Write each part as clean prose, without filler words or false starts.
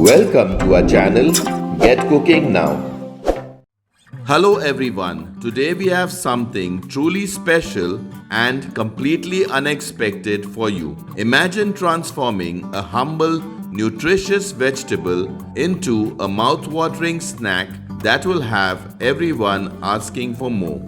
Welcome to our channel, Get Cooking Now. Hello everyone. Today we have something truly special and completely unexpected for you. Imagine transforming a humble, nutritious vegetable into a mouth-watering snack that will have everyone asking for more.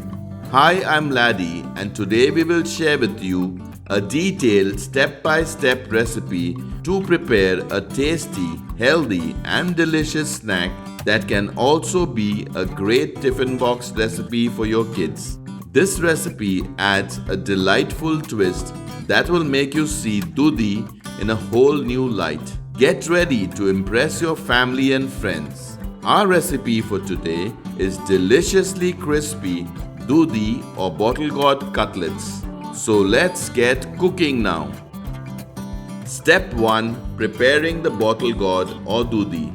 Hi, I'm Laddie, and today we will share with you a detailed step-by-step recipe to prepare a tasty, healthy and delicious snack that can also be a great tiffin box recipe for your kids. This recipe adds a delightful twist that will make you see Dudhi in a whole new light. Get ready to impress your family and friends. Our recipe for today is deliciously crispy Dudhi or bottle gourd cutlets. So let's get cooking now. Step 1. Preparing the bottle gourd or Dudhi.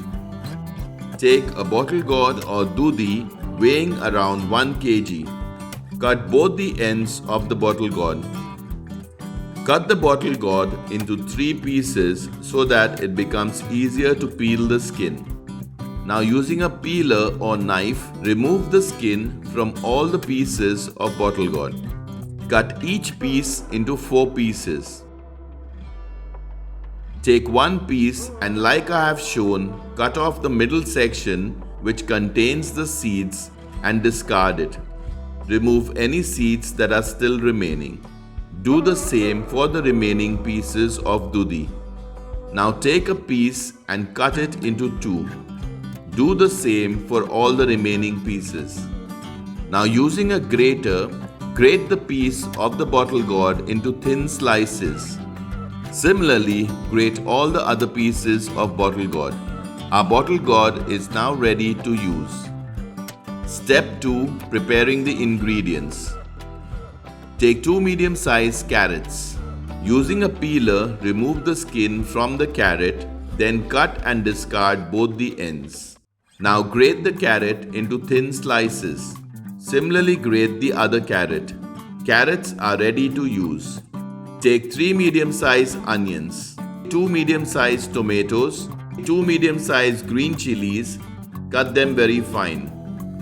Take a bottle gourd or Dudhi weighing around 1 kg. Cut both the ends of the bottle gourd. Cut the bottle gourd into 3 pieces so that it becomes easier to peel the skin. Now using a peeler or knife, remove the skin from all the pieces of bottle gourd. Cut each piece into 4 pieces. Take one piece and, like I have shown, cut off the middle section which contains the seeds and discard it. Remove any seeds that are still remaining. Do the same for the remaining pieces of Dudhi. Now take a piece and cut it into 2. Do the same for all the remaining pieces. Now using a grater, grate the piece of the bottle gourd into thin slices. Similarly, grate all the other pieces of bottle gourd. Our bottle gourd is now ready to use. Step 2. Preparing the ingredients. Take 2 medium-sized carrots. Using a peeler, remove the skin from the carrot, then cut and discard both the ends. Now grate the carrot into thin slices. Similarly, grate the other carrot. Carrots are ready to use. Take 3 medium-sized onions, 2 medium-sized tomatoes, 2 medium-sized green chilies. Cut them very fine.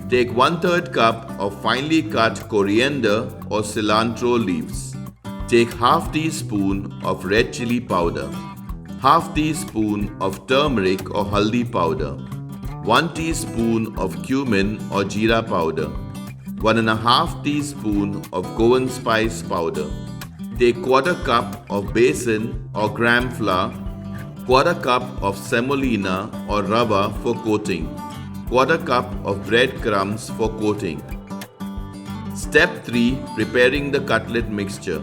Take 1/3 cup of finely cut coriander or cilantro leaves. Take half teaspoon of red chili powder, half teaspoon of turmeric or haldi powder, 1 teaspoon of cumin or jeera powder, 1.5 teaspoon of Goan spice powder. Take 1/4 cup of besan or gram flour, 1/4 cup of semolina or rava for coating, 1/4 cup of breadcrumbs for coating. Step 3. Preparing the cutlet mixture.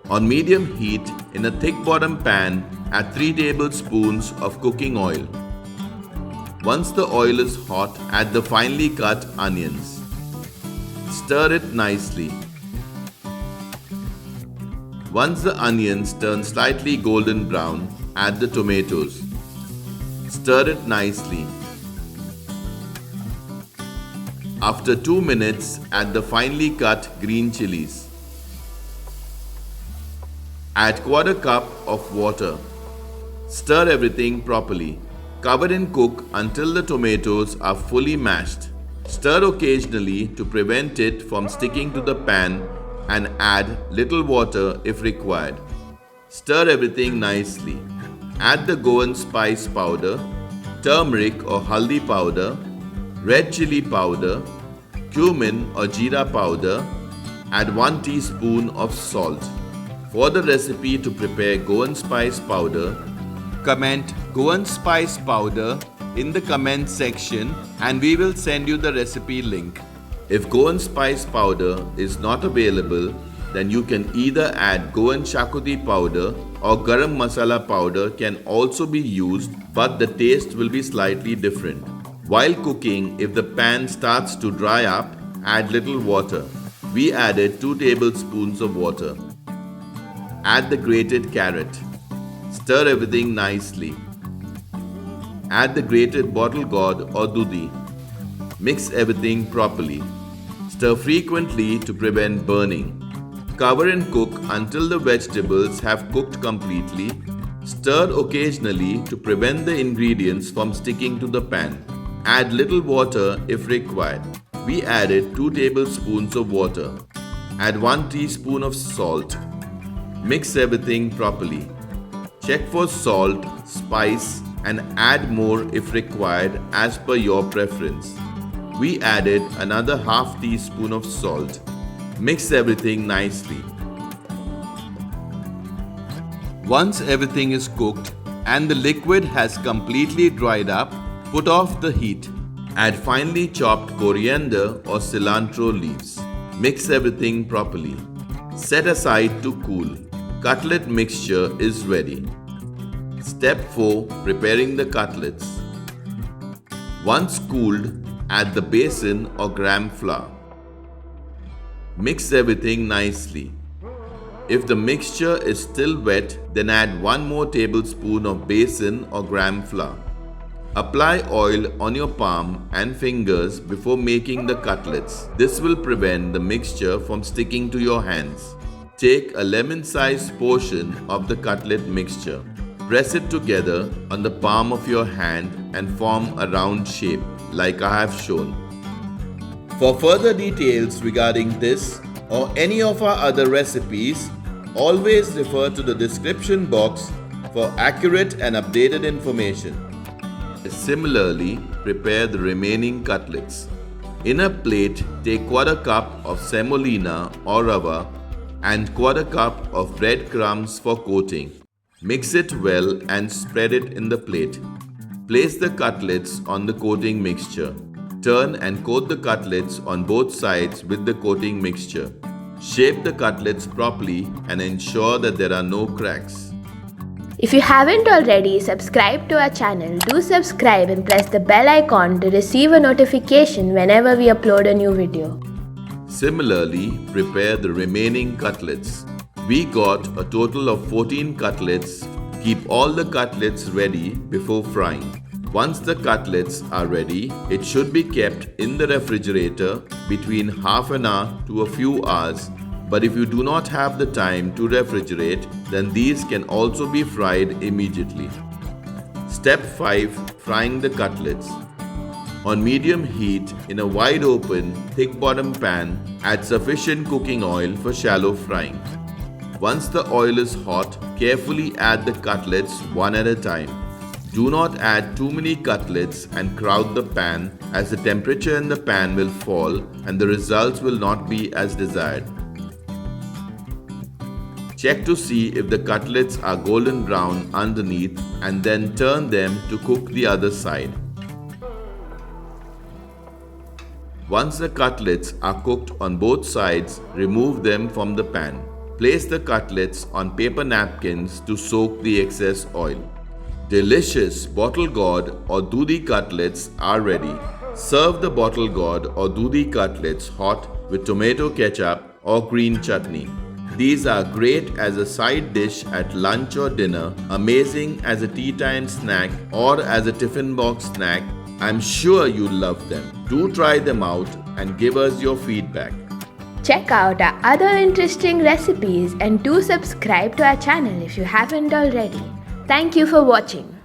On medium heat, in a thick bottom pan, add 3 tablespoons of cooking oil. Once the oil is hot, add the finely cut onions. Stir it nicely. Once the onions turn slightly golden brown, add the tomatoes. Stir it nicely. After 2 minutes, add the finely cut green chilies. Add 1/4 cup of water. Stir everything properly. Cover and cook until the tomatoes are fully mashed. Stir occasionally to prevent it from sticking to the pan and add little water if required. Stir everything nicely. Add the Goan spice powder, turmeric or haldi powder, red chili powder, cumin or jeera powder. Add 1 teaspoon of salt. For the recipe to prepare Goan spice powder, comment Goan spice powder in the comment section and we will send you the recipe link. If Goan spice powder is not available, then you can either add Goan shakoti powder or garam masala powder can also be used, but the taste will be slightly different. While cooking, if the pan starts to dry up, add little water. We added 2 tablespoons of water. Add the grated carrot. Stir everything nicely. Add the grated bottle gourd or Dudhi. Mix everything properly. Stir frequently to prevent burning. Cover and cook until the vegetables have cooked completely. Stir occasionally to prevent the ingredients from sticking to the pan. Add little water if required. We added 2 tablespoons of water. Add 1 teaspoon of salt. Mix everything properly. Check for salt, spice, and add more if required as per your preference. We added another half teaspoon of salt. Mix everything nicely. Once everything is cooked and the liquid has completely dried up, put off the heat. Add finely chopped coriander or cilantro leaves. Mix everything properly. Set aside to cool. Cutlet mixture is ready. Step 4. Preparing the cutlets. Once cooled, add the besan or gram flour. Mix everything nicely. If the mixture is still wet, then add 1 more tablespoon of besan or gram flour. Apply oil on your palm and fingers before making the cutlets. This will prevent the mixture from sticking to your hands. Take a lemon-sized portion of the cutlet mixture. Press it together on the palm of your hand and form a round shape like I have shown. For further details regarding this or any of our other recipes, always refer to the description box for accurate and updated information. Similarly, prepare the remaining cutlets. In a plate, take 1/4 cup of semolina or rava and 1/4 cup of breadcrumbs for coating. Mix it well and spread it in the plate. Place the cutlets on the coating mixture. Turn and coat the cutlets on both sides with the coating mixture. Shape the cutlets properly and ensure that there are no cracks. If you haven't already subscribed to our channel, do subscribe and press the bell icon to receive a notification whenever we upload a new video. Similarly, prepare the remaining cutlets. We got a total of 14 cutlets. Keep all the cutlets ready before frying. Once the cutlets are ready, it should be kept in the refrigerator between half an hour to a few hours. But if you do not have the time to refrigerate, then these can also be fried immediately. Step 5. Frying the cutlets. On medium heat in a wide open, thick bottom pan, add sufficient cooking oil for shallow frying. Once the oil is hot, carefully add the cutlets one at a time. Do not add too many cutlets and crowd the pan, as the temperature in the pan will fall and the results will not be as desired. Check to see if the cutlets are golden brown underneath and then turn them to cook the other side. Once the cutlets are cooked on both sides, remove them from the pan. Place the cutlets on paper napkins to soak the excess oil. Delicious bottle gourd or dudhi cutlets are ready. Serve the bottle gourd or dudhi cutlets hot with tomato ketchup or green chutney. These are great as a side dish at lunch or dinner, amazing as a tea time snack or as a tiffin box snack. I'm sure you'll love them. Do try them out and give us your feedback. Check out our other interesting recipes and do subscribe to our channel if you haven't already. Thank you for watching.